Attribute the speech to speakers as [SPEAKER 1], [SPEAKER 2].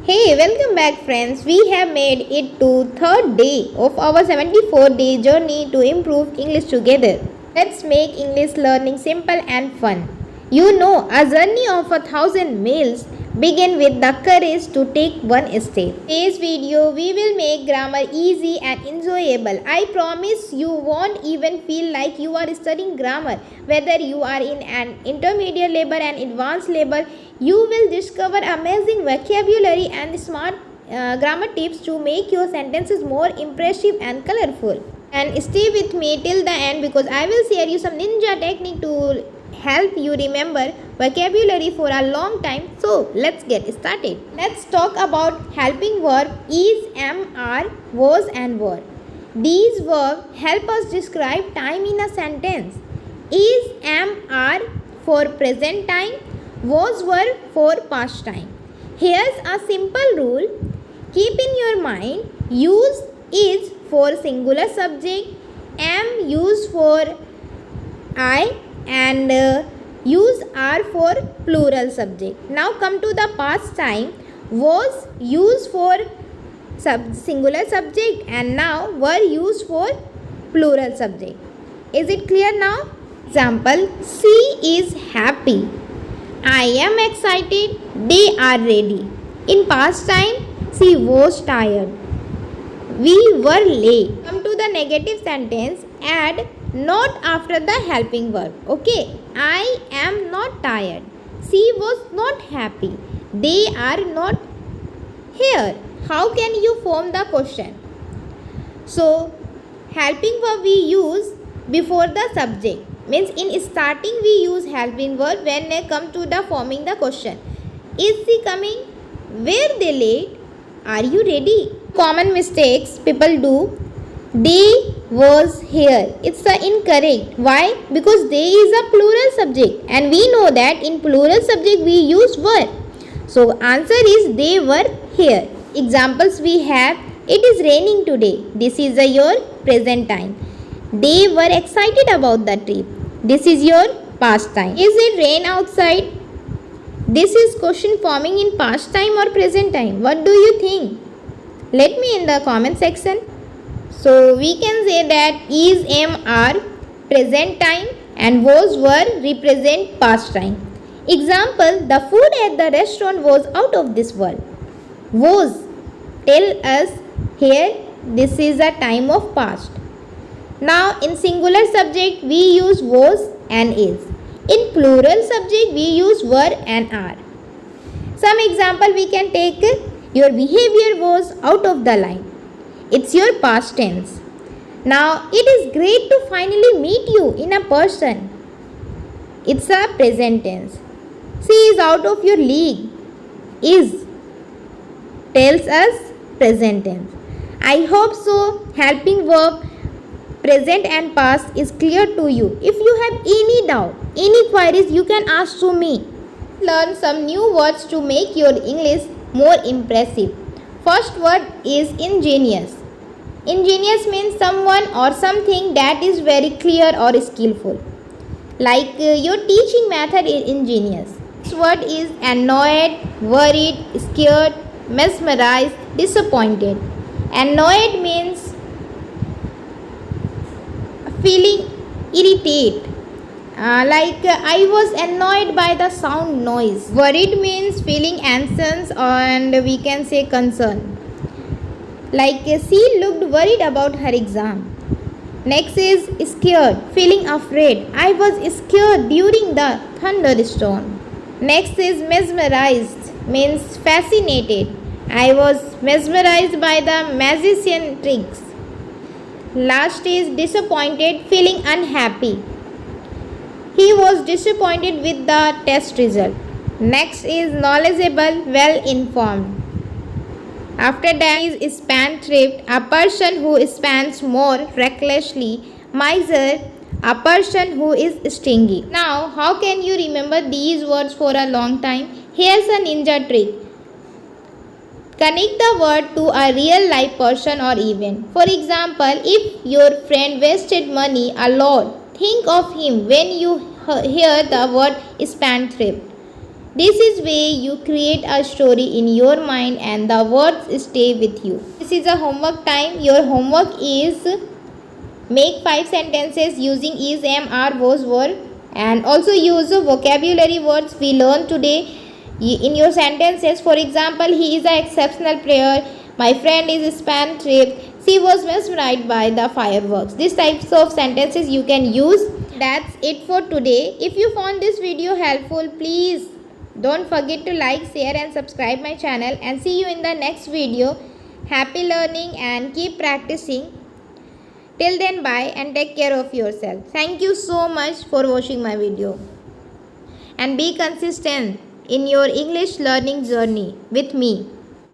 [SPEAKER 1] Hey, welcome back friends. We have made it to third day of our 74-day journey to improve English together. Let's make English learning simple and fun. You know, a journey of 1,000 miles begin with the courage to take one step. In today's video, we will make grammar easy and enjoyable. I promise you won't even feel like you are studying grammar. Whether you are in an intermediate level and advanced level, you will discover amazing vocabulary and smart grammar tips to make your sentences more impressive and colorful. And stay with me till the end because I will share you some ninja technique to help you remember vocabulary for a long time. So let's get started. Let's talk about helping verb is, am, are, was and were. These verbs help us describe time in a sentence. Is, am, are for present time, was, were for past time. Here's a simple rule. Keep in your mind, use is for singular subject, am used for I and use are for plural subject. Now come to the past time. Was used for singular subject and now were used for plural subject. Is it clear now? Example, she is happy. I am excited. They are ready. In past time, she was tired. We were late. Come to the negative sentence. Add not after the helping verb. Okay. I am not tired. She was not happy. They are not here. How can you form the question? So, helping verb we use before the subject. Means in starting we use helping verb when they come to the forming the question. Is she coming? Were they late? Are you ready? Common mistakes people do. They was here. It's incorrect. Why? Because they is a plural subject and we know that in plural subject we use were. So answer is they were here. Examples we have. It is raining today. This is your present time. They were excited about the trip. This is your past time. Is it rain outside? This is question forming in past time or present time. What do you think? Let me in the comment section. So we can say that is, am, are present time and was, were represent past time. Example, the food at the restaurant was out of this world. Was tell us here this is a time of past. Now in singular subject we use was and is. In plural subject we use were and are. Some example we can take. Your behavior was out of the line. It's your past tense. Now it is great to finally meet you in a person. It's a present tense. She is out of your league. Is tells us present tense. I hope so. Helping verb present and past is clear to you. If you have any doubt, any queries, you can ask to me. Learn some new words to make your English more impressive. First word is ingenious. Ingenious means someone or something that is very clear or skillful. Like your teaching method is ingenious. Next word is annoyed, worried, scared, mesmerized, disappointed. Annoyed means feeling irritated. I was annoyed by the sound noise. Worried means feeling anxious and we can say concern. Like she looked worried about her exam. Next is scared, feeling afraid. I was scared during the thunderstorm. Next is mesmerized, means fascinated. I was mesmerized by the magician tricks. Last is disappointed, feeling unhappy. He was disappointed with the test result. Next is knowledgeable, well informed. After that is spendthrift, a person who spends more recklessly. Miser, a person who is stingy. Now, how can you remember these words for a long time? Here's a ninja trick. Connect the word to a real life person or event. For example, if your friend wasted money a lot, think of him when you hear the word spendthrift. This is where you create a story in your mind and the words stay with you. This is a homework time. Your homework is make 5 sentences using is, am, are, was, were, and also use the vocabulary words we learned today in your sentences. For example, he is an exceptional player. My friend is a span trip. She was mesmerized by the fireworks. These types of sentences you can use. That's it for today. If you found this video helpful, please don't forget to like, share and subscribe my channel, and see you in the next video. Happy learning and keep practicing. Till then, bye and take care of yourself. Thank you so much for watching my video. And be consistent in your English learning journey with me.